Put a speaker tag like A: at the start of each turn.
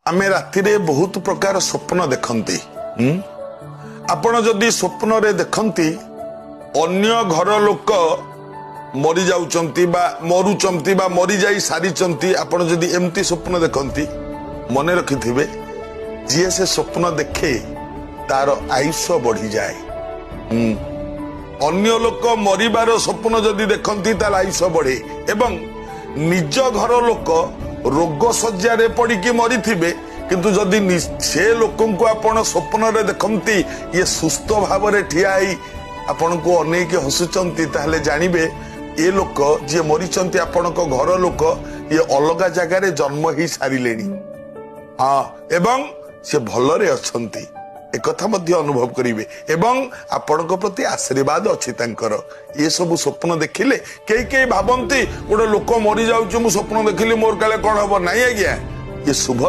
A: आमे राति रे बहुत प्रकार स्वप्न देखती आपण जदि स्वप्न रे देखती अन्य घर लोक मरी जाउचंती बा मरुचंती बा मरी जाई सारीचंती आपण जदि एमती स्वप्न देखती मने रखिथिबे जे से स्वप्न देखे तार आयुष्य बढ़ी जाए। अन्य लोक मरिबार स्वप्न जदि देखती तार आयुष्य बढ़े एवं निज घर लोक रोग सज्जा पड़ी मरी थे किंतु जदि से लोक को आपण स्वप्न रे देखती ये सुस्थ भाव में ठिया आपण को अनेक हसुचंती ताहले जानिबे ये लोक जे मरीचंती आपण को घर लोक ये अलग जगार जन्म ही सारिले। हाँ एवं से भलरे अछंती एक कथा मध्य अनुभव करिवे एवं आपण को प्रति आशीर्वाद अछि तांकर। ये सब स्वप्न देखिले कई भावंती गोटे लोक मरी जाउछु मु स्वप्न देखिली मोर काले कोन हबो नाही आज्ञा ये शुभ